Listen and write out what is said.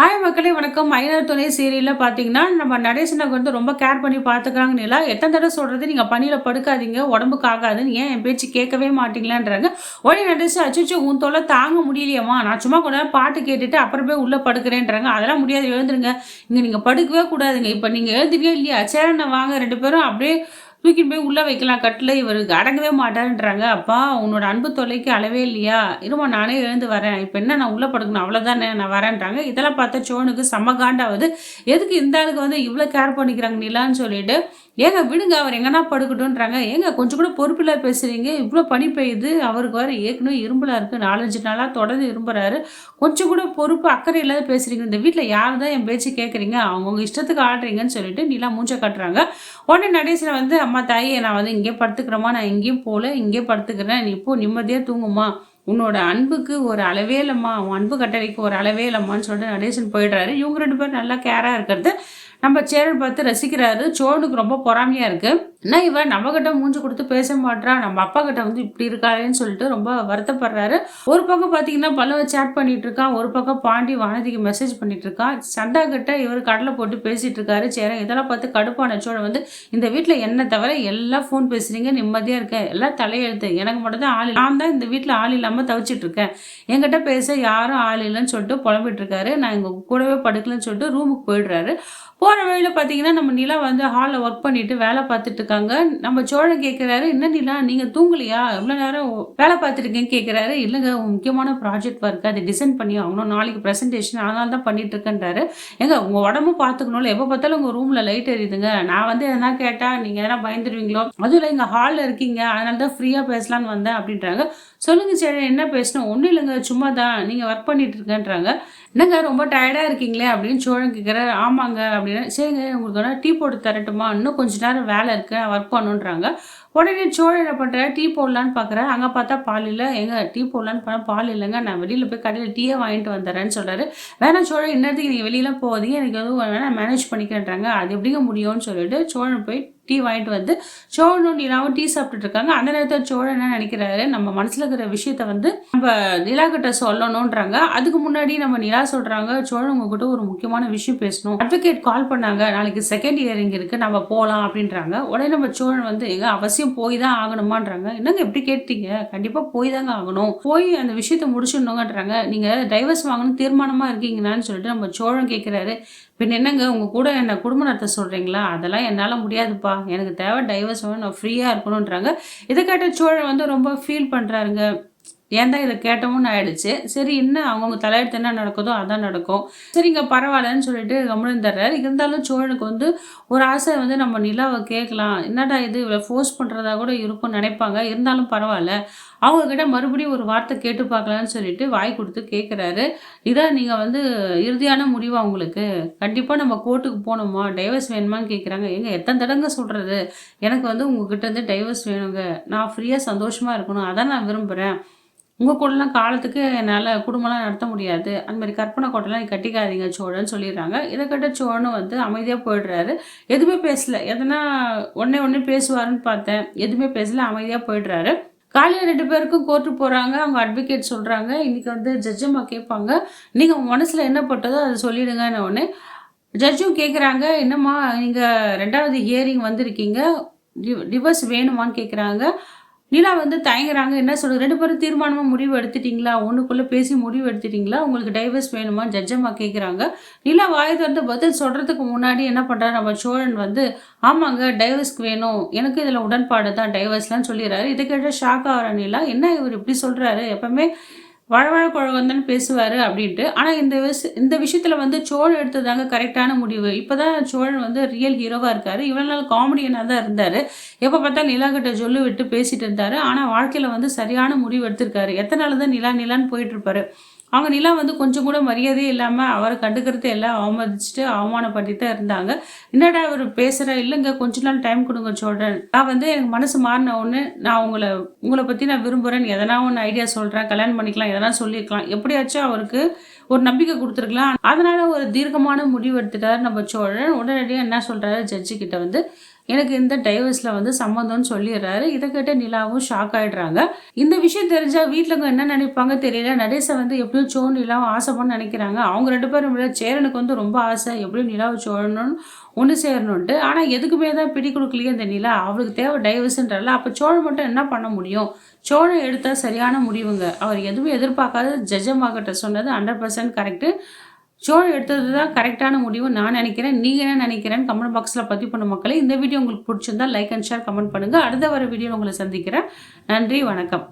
Hi மக்களே வணக்கம். ஐயனார் துணை சீரியலில் பார்த்தீங்கன்னா, நம்ம நடேசனுக்கு வந்து ரொம்ப கேர் பண்ணி பார்த்துக்கிறாங்க நிலா. எத்தனை தடவை சொல்றது, நீங்க பனியில படுக்காதீங்க, உடம்புக்கு ஆகாதுன்னு. ஏன் என் பேச்சு கேட்கவே மாட்டீங்களான்றாங்க. உடனே நடேசன், அச்சச்சோ உன் தொல்லை தாங்க முடியலையேம்மா, நான் சும்மா கொஞ்ச நேரம் பாட்டு கேட்டுட்டு அப்புறம் போய் உள்ள படுக்கிறேன்றாங்க. அதெல்லாம் முடியாது, எழுந்துருங்க. இங்க நீங்க படுக்கவே கூடாதுங்க. இப்ப நீங்க எழுந்துக்கவே இல்லையா, சேரனை வாங்க 2 பேரும் அப்படியே தூக்கிட்டு போய் உள்ள வைக்கலாம் கட்டில. இவருக்கு அடங்கவே மாட்டாருன்றாங்க. அப்பா உன்னோட அன்பு தொல்லைக்கு அளவே இல்லையா, இருமா நானே எழுந்து வரேன். இப்ப என்ன நான் உள்ள படுக்கணும் அவ்வளவுதானே, நான் வரேன்றாங்க. இதெல்லாம் பார்த்தா சோனுக்கு செம்ம காண்டாவது. எதுக்கு இந்த ஆளுக்கு வந்து இவ்வளவு கேர் பண்ணிக்கிறாங்க நிலான்னு சொல்லிட்டு, ஏங்க விடுங்க அவர் எங்கன்னா படுக்கட்டும்ன்றாங்க. ஏங்க கொஞ்சம் கூட பொறுப்பில்லா பேசுறீங்க, இவ்வளோ பனி பெய்யுது, அவருக்கு வேற ஏற்கனவே இரும்பலா இருக்கு, 4-5 நாளா தொடர்ந்து இரும்புறாரு. கொஞ்சம் கூட பொறுப்பு அக்கறை இல்லாத பேசுறீங்க. இந்த வீட்டில் யார் தான் என் பேச்சு கேட்குறீங்க, அவங்கவுங்க இஷ்டத்துக்கு ஆடுறீங்கன்னு சொல்லிட்டு நிலா மூஞ்ச காட்டுறாங்க. உடனே நடேசனை வந்து, அம்மா தாயே நான் வந்து இங்கே படுத்துக்கிறேம்மா, நான் எங்கேயும் போல, இங்கே படுத்துக்கிறேன், நீ இப்போ நிம்மதியாக தூங்குமா, உன்னோட அன்புக்கு ஒரு அளவே இல்லைம்மா, உன் அன்பு கட்டளைக்கு ஒரு அளவே இல்லைம்மான்னு சொல்லிட்டு நடேசன் போயிடுறாரு. இவங்க 2 பேரும் நல்லா கேராக இருக்கிறது நம்ம சேரன் பார்த்து ரசிக்கிறாரு. சோனுக்கு ரொம்ப பொறாமையா இருக்கு. என்ன இவன் நம்ம கிட்ட மூஞ்சி கொடுத்து பேச மாட்டா, நம்ம அப்பா கிட்ட வந்து இப்படி இருக்காருன்னு சொல்லிட்டு ரொம்ப வருத்தப்படுறாரு. ஒரு பக்கம் பார்த்தீங்கன்னா பல்லவ சேட் பண்ணிட்டு இருக்கான், ஒரு பக்கம் பாண்டி வானதிக்கு மெசேஜ் பண்ணிட்டு இருக்கான். சண்டா கிட்ட இவர் கடலை போட்டு பேசிட்டு இருக்காரு சேரன். இதெல்லாம் பார்த்து கடுப்பான சோழன் வந்து, இந்த வீட்டில் என்ன தவிர எல்லாம் ஃபோன் பேசுறீங்க, நிம்மதியா இருக்கேன், எல்லாம் தலையெழுத்து, எனக்கு மட்டும் தான் ஆள் இல்லை, நான் தான் இந்த வீட்டில் ஆள் இல்லாமல் தவிச்சிட்டு இருக்கேன், என்கிட்ட பேச யாரும் ஆள் இல்லைன்னு சொல்லிட்டு புலம்பிட்டு இருக்காரு. நான் இங்க கூடவே படுக்கலன்னு சொல்லிட்டு ரூமுக்கு போயிடுறாரு. போகிற வழியில் பார்த்தீங்கன்னா நம்ம நிலா வந்து ஹாலில் ஒர்க் பண்ணிட்டு வேலை பார்த்துட்டு இருக்காங்க. நம்ம சோழன் கேட்குறாரு, என்ன நிலா நீங்கள் தூங்கலையா, எவ்வளோ நேரம் வேலை பார்த்துருக்கேன்னு கேட்குறாரு. இல்லைங்க முக்கியமான ப்ராஜெக்ட் ஒர்க், அதை டிசைன் பண்ணி ஆகணும், நாளைக்கு ப்ரெசன்டேஷன், அதனால தான் பண்ணிட்டு இருக்கேன்றாரு. எங்க உங்கள் உடம்பு பார்த்துக்கணும்ல, எப்போ பார்த்தாலும் உங்கள் ரூமில் லைட் எரியுதுங்க, நான் வந்து எதனா கேட்டால் நீங்கள் எதனா பயந்துருவீங்களோ, அதுவும் இல்லை இங்கே ஹாலில் இருக்கீங்க, அதனால தான் ஃப்ரீயாக பேசலான்னு வந்தேன் அப்படின்றாங்க. சொல்லுங்க சரி என்ன பேசணும், ஒன்றும் இல்லைங்க சும்மா தான், நீங்கள் ஒர்க் பண்ணிட்டு இருக்கேன்றாங்க. என்னங்க ரொம்ப டயர்டாக இருக்கீங்களே அப்படின்னு சோழன் கேட்குறாரு. ஆமாங்க அப்படின்னு. சரிங்க உங்களுக்கு வேணா டீ போட்டு தரட்டுமா, இன்னும் கொஞ்சம் நேரம் வேலை இருக்கு, ஒர்க் பண்ணுன்றாங்க. உடனே சோழன் என்ன பண்ணுறாரு, டீ போடலான்னு பார்க்குறாரு. அங்கே பார்த்தா பால் இல்லை. எங்க டீ போடலான்னு பார்த்தா பால் இல்லைங்க, நான் வெளியில் போய் கடையில் டீயே வாங்கிட்டு வந்துடுறேன்னு சொல்கிறாரு. வேணாம் சோழன், இன்னத்துக்கு நீங்கள் வெளியெலாம் போகாதீங்க, எனக்கு எதுவும் வேணால் மேனேஜ் பண்ணிக்கிறேன்றாங்க. அது எப்படிங்க முடியும்னு சொல்லிட்டு சோழன் போய் டீ வாங்கிட்டு வந்து சோழனும் நிலாவும் டீ சாப்பிட்டுட்டு இருக்காங்க. அந்த நேரத்தில் சோழன் என்ன நினைக்கிறாரு, நம்ம மனசில் இருக்கிற விஷயத்த வந்து நம்ம நிலா கிட்ட சொல்லணுன்றாங்க. அதுக்கு முன்னாடி நம்ம நிலா சொல்றாங்க, சோழன் உங்ககிட்ட ஒரு முக்கியமான விஷயம் பேசணும், அட்வொகேட் கால் பண்ணாங்க, நாளைக்கு செகண்ட் ஹியரிங் இருக்கு, நம்ம போகலாம் அப்படின்றாங்க. உடனே நம்ம சோழன் வந்து எங்க அவசியம் போய் தான் ஆகணுமான்றாங்க. என்னங்க எப்படி கேட்டீங்க, கண்டிப்பா போய் தாங்க ஆகணும், போய் அந்த விஷயத்த முடிச்சிடணுங்கன்றாங்க. நீங்க டைவர்ஸ் வாங்கணும் தீர்மானமா இருக்கீங்களான்னு சொல்லிட்டு நம்ம சோழன் கேட்கிறாரு. பின் என்னங்க உங்க கூட என்ன குடும்ப நடத்த சொல்றீங்களா, அதெல்லாம் என்னால முடியாதுப்பா, எனக்கு தேவை டைவர்ஸ் வேணும், நான் ஃப்ரீயா இருக்கணும்ன்றாங்க. இதை கேட்ட சோழன் வந்து ரொம்ப ஃபீல் பண்றாருங்க. ஏன் தான் இதை கேட்டோம்னு ஆயிடுச்சு. சரி என்ன அவங்கவுங்க தலையெடுத்து என்ன நடக்குதோ அதான் நடக்கும், சரிங்க பரவாயில்லன்னு சொல்லிட்டு கம்முன்னு தர்றாரு. இருந்தாலும் சோழனுக்கு வந்து ஒரு ஆசை வந்து, நம்ம நிலாவை கேட்கலாம், என்னடா இது இவ்வளோ ஃபோர்ஸ் பண்ணுறதா கூட இருக்கும்னு நினைப்பாங்க, இருந்தாலும் பரவாயில்ல அவங்கக்கிட்ட மறுபடியும் ஒரு வார்த்தை கேட்டு பார்க்கலான்னு சொல்லிட்டு வாய் கொடுத்து கேட்குறாரு. இதான் நீங்கள் வந்து இறுதியான முடிவா உங்களுக்கு, கண்டிப்பாக நம்ம கோர்ட்டுக்கு போகணுமா, டைவர்ஸ் வேணுமான்னு கேட்குறாங்க. எங்க எத்தனை தடங்க சொல்கிறது, எனக்கு வந்து உங்ககிட்ட இருந்து டைவர்ஸ் வேணுங்க, நான் ஃப்ரீயாக சந்தோஷமாக இருக்கணும், அதான் நான் விரும்புகிறேன், உங்கள் கூடலாம் காலத்துக்கு என்னால் குடும்பம்லாம் நடத்த முடியாது, அந்த மாதிரி கற்பனை கோட்டைலாம் கட்டிக்காதீங்க சோழன்னு சொல்லிடுறாங்க. இதை கேட்ட சோழனும் வந்து அமைதியாக போயிடுறாரு. எதுவுமே பேசல, எதனா ஒன்னே பேசுவாருன்னு பார்த்தேன், எதுவுமே பேசல, அமைதியாக போயிடுறாரு. காலையில் 2 பேருக்கும் கோர்ட்டு போகிறாங்க. அவங்க அட்வொகேட் சொல்கிறாங்க, இன்றைக்கி வந்து ஜட்ஜம்மா கேட்பாங்க, நீங்கள் உங்கள் மனசில் என்ன பட்டதோ அதை சொல்லிடுங்கன்னு. உடனே ஜட்ஜும் கேட்குறாங்க, என்னம்மா நீங்கள் 2வது ஹியரிங் வந்திருக்கீங்க, டிவர்ஸ் வேணுமான்னு கேட்குறாங்க. நிலா வந்து தயங்குறாங்க, என்ன சொல்கிறது, 2 பேரும் தீர்மானமாக முடிவு எடுத்துட்டிங்களா, ஒன்றுக்குள்ளே பேசி முடிவு எடுத்துட்டிங்களா, உங்களுக்கு டைவர்ஸ் வேணுமா ஜட்ஜம்மா கேட்குறாங்க. நிலா வாய் திறந்து பதில் சொல்கிறதுக்கு முன்னாடி என்ன பண்ணுறாரு நம்ம சோழன் வந்து, ஆமாங்க டைவர்ஸ்க்கு வேணும், எனக்கு இதில் உடன்பாடு தான், டைவர்ஸ்லாம் சொல்லிடுறாரு. இதை கேட்டால் ஷாக் ஆகிற நிலா, என்ன இவர் இப்படி சொல்கிறாரு, எப்பவுமே வழவழ குழந்தைன்னு தானே பேசுவார் அப்படின்ட்டு. ஆனால் இந்த விஷயத்தில் வந்து சோழன் எடுத்ததாங்க கரெக்டான முடிவு. இப்போ தான் சோழன் வந்து ரியல் ஹீரோவாக இருக்கார். இவ்வளோ நாள் காமெடியனாக தான் இருந்தார். எப்போ பார்த்தா நிலா கிட்ட சொல்லு விட்டு பேசிட்டு இருந்தார். ஆனால் வாழ்க்கையில் வந்து சரியான முடிவு எடுத்திருக்காரு. எத்தனை நாள் தான் நிலான்னு போயிட்டு இருப்பாரு. அவங்க நிலா வந்து கொஞ்சம் கூட மரியாதையே இல்லாமல் அவரை கண்டுக்கிறது எல்லாம் அவமதிச்சுட்டு அவமானப்பட்டு தான் இருந்தாங்க. என்னடா அவர் பேசுகிற, இல்லைங்க கொஞ்ச நாள் டைம் கொடுங்க சொல்கிறேன், நான் வந்து எனக்கு மனசு மாறின ஒன்று, நான் உங்களை பற்றி நான் விரும்புகிறேன், எதனா ஒன்று ஐடியா சொல்கிறேன், கல்யாணம் பண்ணிக்கலாம், எதனா சொல்லியிருக்கலாம், எப்படியாச்சும் அவருக்கு ஒரு நம்பிக்கை கொடுத்துருக்கலாம். அதனால ஒரு தீர்க்கமான முடிவு எடுத்துட்டார் நம்ம சோழன். உடனடியாக என்ன சொல்கிறாரு ஜட்ஜு கிட்ட வந்து, எனக்கு இந்த டைவர்ஸில் வந்து சம்மந்தம்னு சொல்லிடுறாரு. இதை கேட்ட நிலாவும் ஷாக் ஆகிடுறாங்க. இந்த விஷயம் தெரிஞ்சால் வீட்டில் என்ன நினைப்பாங்க தெரியல. நடேசை வந்து எப்படியும் சோ நிலாவும் ஆசைப்படணும்னு நினைக்கிறாங்க. அவங்க 2 பேரும் சேரனுக்கு வந்து ரொம்ப ஆசை எப்படியும் நிலாவை சோழணும்னு ஒன்று சேரணுன்ட்டு. ஆனால் எதுக்குமே தான் பிடி கொடுக்கலையே இந்த நிலா. அவளுக்கு தேவை டைவர்ஸ்ன்றல. அப்போ சோழன் மட்டும் என்ன பண்ண முடியும்? சோழன் எடுத்தால் சரியான முடிவுங்க. அவர் எதுவும் எதிர்பார்க்காத ஜட்ஜமாகிட்ட சொன்னது 100% கரெக்டு. சோழன் எடுத்தது தான் கரெக்டான முடிவு நான் நினைக்கிறேன். நீங்கள் என்ன நினைக்கிறேன்னு கமெண்ட் பாக்ஸில் பதிவு பண்ண மக்களே. இந்த வீடியோ உங்களுக்கு பிடிச்சிருந்தா லைக் அண்ட் ஷேர் கமெண்ட் பண்ணுங்கள். அடுத்த வர வீடியோ உங்களை சந்திக்கிறேன். நன்றி, வணக்கம்.